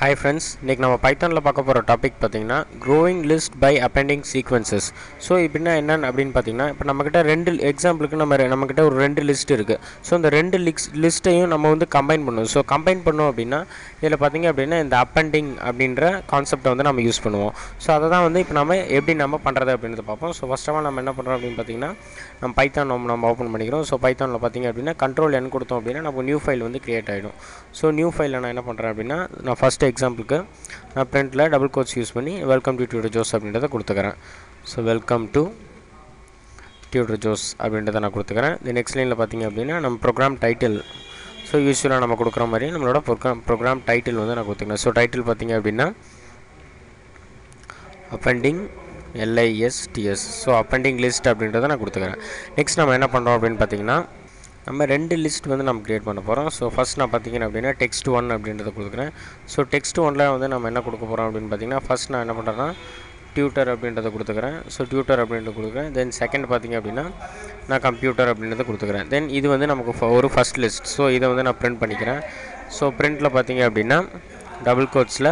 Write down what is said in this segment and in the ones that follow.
Hi friends, இன்னைக்கு நம்ம பைத்தானில் பார்க்க போகிற டாபிக் பார்த்தீங்கன்னா growing list by appending sequences. So இப்படின்னா என்னன்னு அப்படின்னு பார்த்தீங்கன்னா இப்போ நம்மக்கிட்ட எக்ஸாம்பிளுக்கு நம்மக்கிட்ட ஒரு ரெண்டு லிஸ்ட் இருக்குது. ஸோ இந்த ரெண்டு லிஸ்ட்டையும் நம்ம வந்து கம்பைன் பண்ணுவோம். ஸோ கம்பைன் பண்ணோம் அப்படின்னா இதில் பார்த்தீங்க அப்படின்னா இந்த அப்பெண்டிங் அப்படின்ற கான்செப்டை வந்து நம்ம யூஸ் பண்ணுவோம். ஸோ அதை தான் வந்து இப்போ நம்ம எப்படி நம்ம பண்ணுறது அப்படின்றத பார்ப்போம். ஸோ ஃபர்ஸ்ட் ஆஃப் ஆல் நம்ம என்ன பண்ணுறோம் அப்படின்னு பார்த்தீங்கன்னா நம்ம பைத்தான் நம்ம ஓப்பன் பண்ணிக்கிறோம். ஸோ பைத்தானில் பார்த்தீங்க அப்படின்னா கண்ட்ரோல் என் கொடுத்தோம் அப்படின்னா நமக்கு நியூ ஃபைல் வந்து கிரியேட் ஆகிடும். ஸோ நியூ ஃபைலில் நான் என்ன பண்ணுறேன் அப்படின்னா நான் ஃபஸ்ட்டு எக்ஸாம்பிளுக்கு நான் பிரிண்டில் டபுள் கோட்ஸ் யூஸ் பண்ணி வெல்கம் டு டியூட்டர் ஜோஸ் அப்படின்றத கொடுத்துக்கிறேன். So welcome to tutor Joes அப்படின்றத நான் கொடுத்துக்கிறேன். இந்த நெக்ஸ்ட் லைனில் பார்த்தீங்க அப்படின்னா நம்ம ப்ரோக்ராம் டைட்டில் ஸோ யூஸ்வலாக நம்ம கொடுக்குற மாதிரி நம்மளோட ப்ரோக்ராம் டைட்டில் வந்து நான் கொடுத்துக்கிறேன். ஸோ டைட்டில் பார்த்தீங்க அப்படின்னா அப்பெண்டிங் LISTS. ஸோ அப்பெண்டிங் லிஸ்ட் அப்படின்றத நான் கொடுத்துக்கிறேன். நெக்ஸ்ட் நம்ம என்ன பண்ணுறோம் அப்படின்னு பார்த்தீங்கன்னா நம்ம ரெண்டு லிஸ்ட் வந்து நம்ம க்ரியேட் பண்ண போகிறோம். ஸோ ஃபஸ்ட் நான் பார்த்தீங்கன்னா அப்படின்னா text 1 அப்படின்றத கொடுக்குறேன். ஸோ text 1ல் வந்து நம்ம என்ன கொடுக்க போகிறோம் அப்படின்னு பார்த்தீங்கன்னா ஃபஸ்ட் நான் என்ன பண்ணுறேன்னா டியூட்டர் அப்படின்றத கொடுத்துக்கிறேன். ஸோ டியூட்டர் அப்படின்றத கொடுக்குறேன். தென் செகண்ட் பார்த்தீங்க அப்படின்னா நான் கம்ப்யூட்டர் அப்படின்றத கொடுத்துக்கிறேன். தென் இது வந்து நமக்கு ஒரு ஃபஸ்ட் லிஸ்ட். ஸோ இதை வந்து நான் பிரிண்ட் பண்ணிக்கிறேன். ஸோ பிரிண்டில் பார்த்தீங்க அப்படின்னா டபுள் கோட்ஸில்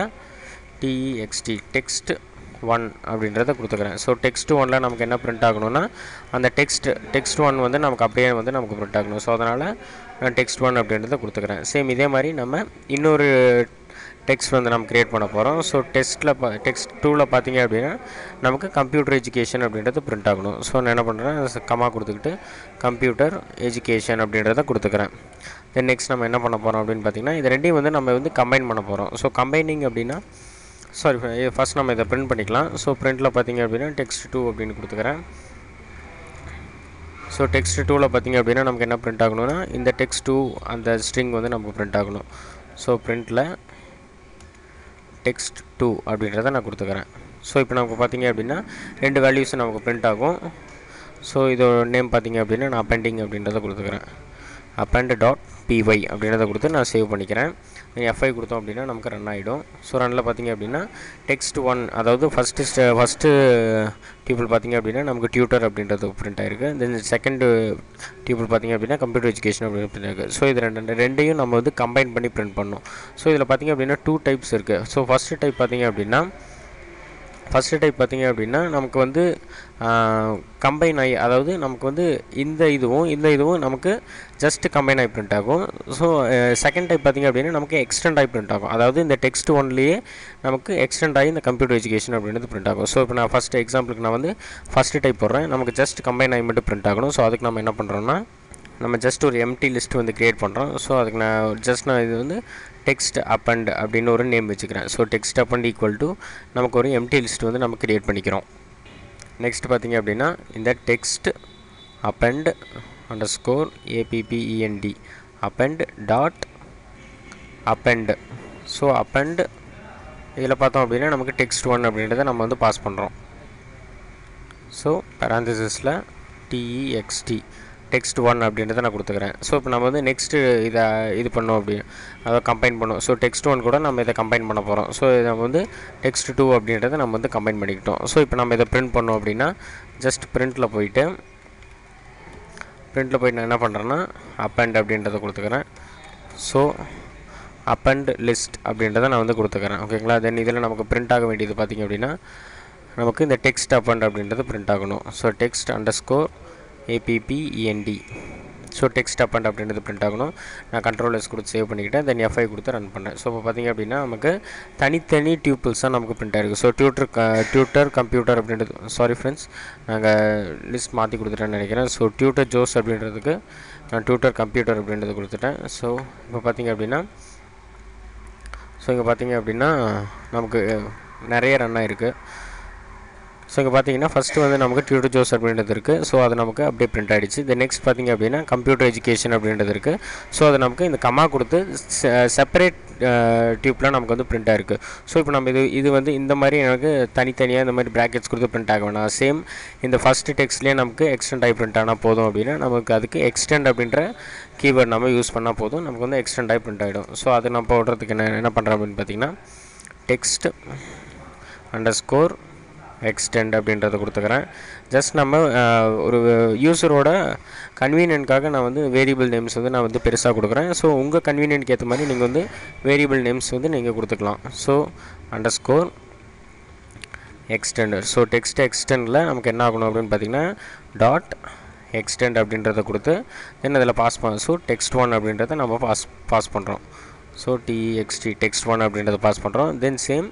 TEXT text 1 அப்படின்றத கொடுத்துக்கிறேன். ஸோ text 1ல் நமக்கு என்ன பிரிண்ட் ஆகணும்னா அந்த text 1 வந்து நமக்கு அப்படியே வந்து நமக்கு பிரிண்ட் ஆகணும். ஸோ அதனால் நான் text 1 அப்படின்றத கொடுத்துக்கிறேன். சேம் இதே மாதிரி நம்ம இன்னொரு டெக்ஸ்ட் வந்து நம்ம க்ரியேட் பண்ண போகிறோம். ஸோ text 2ல் பார்த்தீங்க அப்படின்னா நமக்கு கம்ப்யூட்டர் எஜுகேஷன் அப்படின்றது பிரிண்ட் ஆகணும். ஸோ நான் என்ன பண்ணுறேன் கமா கொடுத்துக்கிட்டு கம்ப்யூட்டர் எஜுகேஷன் அப்படின்றத கொடுத்துக்கிறேன். தென் நெக்ஸ்ட் நம்ம என்ன பண்ண போகிறோம் அப்படின்னு பார்த்தீங்கன்னா இது ரெண்டையும் வந்து நம்ம வந்து கம்பைன் பண்ண போகிறோம். ஸோ கம்பைனிங் அப்படின்னா ஃபஸ்ட் நம்ம இதை பிரிண்ட் பண்ணிக்கலாம். ஸோ பிரிண்டில் பார்த்தீங்க அப்படின்னா text 2 அப்படின்னு கொடுத்துக்கிறேன். ஸோ text 2ல் பார்த்தீங்க அப்படின்னா நமக்கு என்ன பிரிண்ட் ஆகணும்னா இந்த text 2 அந்த ஸ்ட்ரிங் வந்து நமக்கு பிரிண்ட் ஆகணும். ஸோ பிரிண்டில் text 2 அப்படின்றத நான் கொடுத்துக்கிறேன். ஸோ இப்போ நமக்கு பார்த்தீங்க அப்படின்னா ரெண்டு வேல்யூஸும் நமக்கு பிரிண்ட் ஆகும். ஸோ இதோட நேம் பார்த்தீங்க அப்படின்னா நான் அப்பெண்டிங் அப்படின்றத கொடுத்துக்கிறேன். append.py அப்படின்றத கொடுத்து நான் சேவ் பண்ணிக்கிறேன். F5 கொடுத்தோம் அப்படின்னா நமக்கு ரன் ஆகிடும். ஸோ ரனில் பார்த்தீங்க அப்படின்னா text 1 அதாவது ஃபஸ்ட்டு டியூபிள் பார்த்தீங்க அப்படின்னா நமக்கு டியூட்டர் அப்படின்றது பிரிண்ட் ஆகிருக்கு. தென் செகண்ட் டியூபிள் பார்த்தீங்க அப்படின்னா கம்ப்யூட்டர் எஜுகேஷன் அப்படின்னு பிரிண்ட் ஆகிருக்கு. ஸோ இது ரெண்டையும் நம்ம வந்து கம்பைன் பண்ணி பிரிண்ட் பண்ணணும். ஸோ இதில் பார்த்தீங்க அப்படின்னா 2 டைப்ஸ் இருக்குது. ஸோ ஃபஸ்ட்டு டைப் பார்த்தீங்க அப்படின்னா நமக்கு வந்து கம்பைன் ஆகி அதாவது நமக்கு வந்து இந்த இதுவும் நமக்கு ஜஸ்ட் கம்பைன் ஆகி பிரிண்ட் ஆகும். ஸோ செகண்ட் டைப் பார்த்திங்க அப்படின்னா நமக்கு எக்ஸ்டெண்ட் ஆகி பிரிண்ட் ஆகும். அதாவது இந்த text 1லேயே நமக்கு எக்ஸ்டெண்ட் ஆகி இந்த கம்ப்யூட்டர் எஜுகேஷன் அப்படின்றது பிரிண்ட் ஆகும். ஸோ இப்போ நான் ஃபஸ்ட்டு எக்ஸாம்பிளுக்கு நான் வந்து ஃபஸ்ட்டு டைப் போடுறேன். நமக்கு ஜஸ்ட் கம்பைன் ஆகி மட்டும் பிரிண்ட் ஆகணும். ஸோ அதுக்கு நம்ம என்ன பண்ணுறோம்னா நம்ம ஜஸ்ட் ஒரு எம்டி லிஸ்ட் வந்து க்ரியேட் பண்ணுறோம். ஸோ அதுக்கு நான் இது வந்து text append அப்படின்னு ஒரு நேம் வச்சுக்கிறேன். So text append equal to நமக்கு ஒரு எம்டி லிஸ்ட் வந்து நம்ம க்ரியேட் பண்ணிக்கிறோம். நெக்ஸ்ட் பார்த்திங்க அப்படின்னா இந்த text append _ append append. So append இதில் பார்த்தோம் அப்படின்னா நமக்கு text 1 அப்படின்றத நம்ம வந்து பாஸ் பண்ணுறோம். ஸோ parenthesisல TEXT text 1 அப்படின்றத நான் கொடுத்துக்கிறேன். ஸோ இப்போ நம்ம வந்து நெக்ஸ்ட்டு இது பண்ணோம் அப்படின்னு அதை கம்பைன் பண்ணோம். ஸோ text 1 கூட நம்ம இதை கம்பைன் பண்ண போகிறோம். ஸோ இதை நம்ம வந்து text 2 அப்படின்றத நம்ம வந்து கம்பைன் பண்ணிக்கிட்டோம். ஸோ இப்போ நம்ம இதை பிரிண்ட் பண்ணோம் அப்படின்னா ஜஸ்ட் பிரிண்டில் போயிட்டு நான் என்ன பண்ணுறேன்னா append அப்படின்றத கொடுத்துக்கிறேன். ஸோ append list அப்படின்றத நான் வந்து கொடுத்துக்கிறேன். ஓகேங்களா. தென் இதில் நமக்கு பிரிண்ட் ஆக வேண்டியது பார்த்திங்க அப்படின்னா நமக்கு இந்த text append அப்படின்றது பிரிண்ட் ஆகணும். So text _ append. So text append அப்படின்றது பிரிண்ட் ஆகணும். நான் கண்ட்ரோல் கொடுத்து சேவ் பண்ணிக்கிட்டேன். தென் F5 கொடுத்து ரன் பண்ணேன். ஸோ இப்போ பார்த்திங்க அப்படின்னா நமக்கு தனித்தனி டியூப்பிள்ஸ் தான் நமக்கு பிரிண்ட் ஆகிருக்கு. ஸோ டியூட்டர் கம்ப்யூட்டர் அப்படின்றது சாரி ஃப்ரெண்ட்ஸ் நாங்கள் லிஸ்ட் மாற்றி கொடுத்துட்டேன்னு நினைக்கிறேன். ஸோ டியூட்டர் ஜோஸ் அப்படின்றதுக்கு நான் டியூட்டர் கம்ப்யூட்டர் அப்படின்றது கொடுத்துட்டேன். ஸோ இப்போ பார்த்திங்க அப்படின்னா நமக்கு நிறைய ரன் ஆகிருக்கு. ஸோ இங்கே பார்த்தீங்கன்னா ஃபஸ்ட்டு வந்து நமக்கு டியூட்டர் ஜோஸ் அப்படின்றது இருக்குது. ஸோ அது நமக்கு அப்படியே பிரிண்ட் ஆகிடுச்சு. தென் நெக்ஸ்ட் பார்த்திங்க அப்படின்னா கம்ப்யூட்டர் எஜுகேஷன் அப்படின்றது இருக்குது. ஸோ அது நமக்கு இந்த கமா கொடுத்து செப்பரேட் டியூப்லாம் நமக்கு வந்து பிரிண்ட் ஆகிருக்கு. ஸோ இப்போ நம்ம இது வந்து இந்த மாதிரி எனக்கு தனித்தனியாக இந்த மாதிரி ப்ராக்கெட்ஸ் கொடுத்து பிரிண்ட் ஆக வேணாம். சேம் இந்த ஃபஸ்ட்டு டெக்ஸ்ட்லேயே நமக்கு எக்ஸ்டெண்ட் ஆகி பிரிண்ட் ஆனால் போதும் அப்படின்னா நமக்கு அதுக்கு எக்ஸ்டெண்ட் அப்படின்ற கீவேர்ட் நம்ம யூஸ் பண்ணால் போதும். நமக்கு வந்து எக்ஸ்டெண்ட் ஆகி பிரிண்ட் ஆகிடும். ஸோ அது நம்ம போடுறதுக்கு என்ன பண்ணுறோம் அப்படின்னு பார்த்தீங்கன்னா text _ எக்ஸ்டெண்ட் அப்படின்றத கொடுத்துக்கிறேன். ஜஸ்ட் நம்ம ஒரு யூஸரோட கன்வீனியன்ட்காக நான் வந்து வேரியபிள் நேம்ஸ் வந்து நான் வந்து பெருசாக கொடுக்குறேன். ஸோ உங்கள் கன்வீனியன்ட்க்கு ஏற்ற மாதிரி நீங்கள் வந்து வேரியபிள் நேம்ஸ் வந்து நீங்கள் கொடுத்துக்கலாம். So underscore extender. So text எக்ஸ்டெண்டில் நமக்கு என்ன ஆகணும் அப்படின்னு பார்த்தீங்கன்னா டாட் எக்ஸ்டெண்ட் அப்படின்றத கொடுத்து தென் அதில் பாஸ் பண்ண ஸோ text1 அப்படின்றத நம்ம பாஸ் பண்ணுறோம். ஸோ text text1 அப்படின்றத பாஸ் பண்ணுறோம். தென் சேம்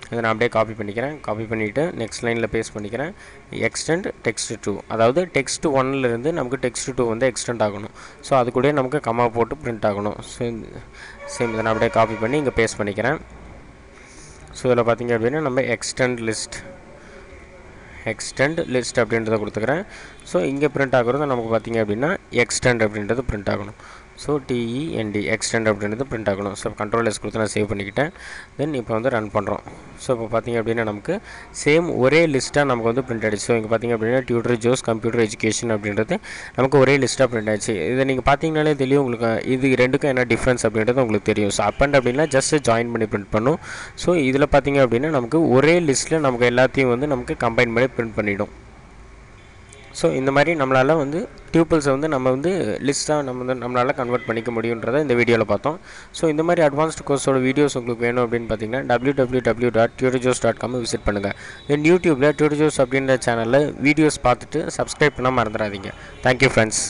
இதை நான் அப்படியே காப்பி பண்ணிவிட்டு நெக்ஸ்ட் லைனில் பேஸ்ட் பண்ணிக்கிறேன். எக்ஸ்டெண்ட் text2, அதாவது text1லேருந்து நமக்கு text2 வந்து எக்ஸ்டெண்ட் ஆகணும். ஸோ அது கூட நமக்கு கமா போட்டு பிரிண்ட் ஆகணும். ஸோ சேம் இதை நான் அப்படியே காப்பி பண்ணி இங்கே பேஸ்ட் பண்ணிக்கிறேன். ஸோ இதில் பார்த்திங்க அப்படின்னா நம்ம எக்ஸ்டெண்ட் லிஸ்ட் அப்படின்றத கொடுத்துக்கிறேன். ஸோ இங்கே பிரிண்ட் ஆகுறது நமக்கு பார்த்திங்க அப்படின்னா எக்ஸ்டெண்ட் அப்படின்றது பிரிண்ட் ஆகணும். ஸோ TEND எக்ஸ்டெண்ட் அப்படின்றது பிரிண்ட் ஆகணும். ஸோ கண்ட்ரோல் எஸ் கொடுத்து நான் சேவ் பண்ணிக்கிட்டேன். தென் இப்போ வந்து ரன் பண்ணுறோம். ஸோ இப்போ பார்த்திங்க அப்படின்னா நமக்கு சேம் ஒரே லிஸ்ட்டாக நமக்கு வந்து பிரிண்ட் ஆகிடுச்சு. ஸோ இங்கே பார்த்திங்க அப்படின்னா டியூட்டர் ஜோஸ் கம்ப்யூட்டர் எஜுகேஷன் அப்படின்றது நமக்கு ஒரே லிஸ்ட்டாக பிரிண்ட் ஆகிடுச்சு. இதை நீங்கள் பார்த்தீங்கனாலே தெரியும் உங்களுக்கு இது ரெண்டுக்கும் என்ன டிஃப்ரென்ஸ் அப்படின்றது உங்களுக்கு தெரியும். ஸோ அப்பண்ட் அப்படின்னா ஜஸ்ட் ஜாயின் பண்ணி பிரிண்ட் பண்ணும். ஸோ இதில் பார்த்திங்க அப்படின்னா நமக்கு ஒரே லிஸ்ட்டில் நமக்கு எல்லாத்தையும் வந்து நமக்கு கம்பைன் பண்ணி பிரிண்ட் பண்ணிவிடும். ஸோ இந்த மாதிரி நம்மளால் வந்து டியூப்பிள்ஸை வந்து நம்ம வந்து லிஸ்ட்டாக நம்மளால் கன்வெர்ட் பண்ணிக்க முடியுன்றதை இந்த வீடியோவில் பார்த்தோம். ஸோ இந்த மாதிரி அட்வான்ஸ்டு கோர்ஸோட வீடியோஸ் உங்களுக்கு வேணும் அப்படின்னு பார்த்தீங்கன்னா www.tutorjos.com விசிட் பண்ணுங்கள். தென் யூடியூப்பில் tutorjos அப்படின்ற சேனலில் வீடியோஸ் பார்த்துட்டு சப்ஸ்கிரைப் பண்ணால் மறந்துடாதீங்க. Thank you friends.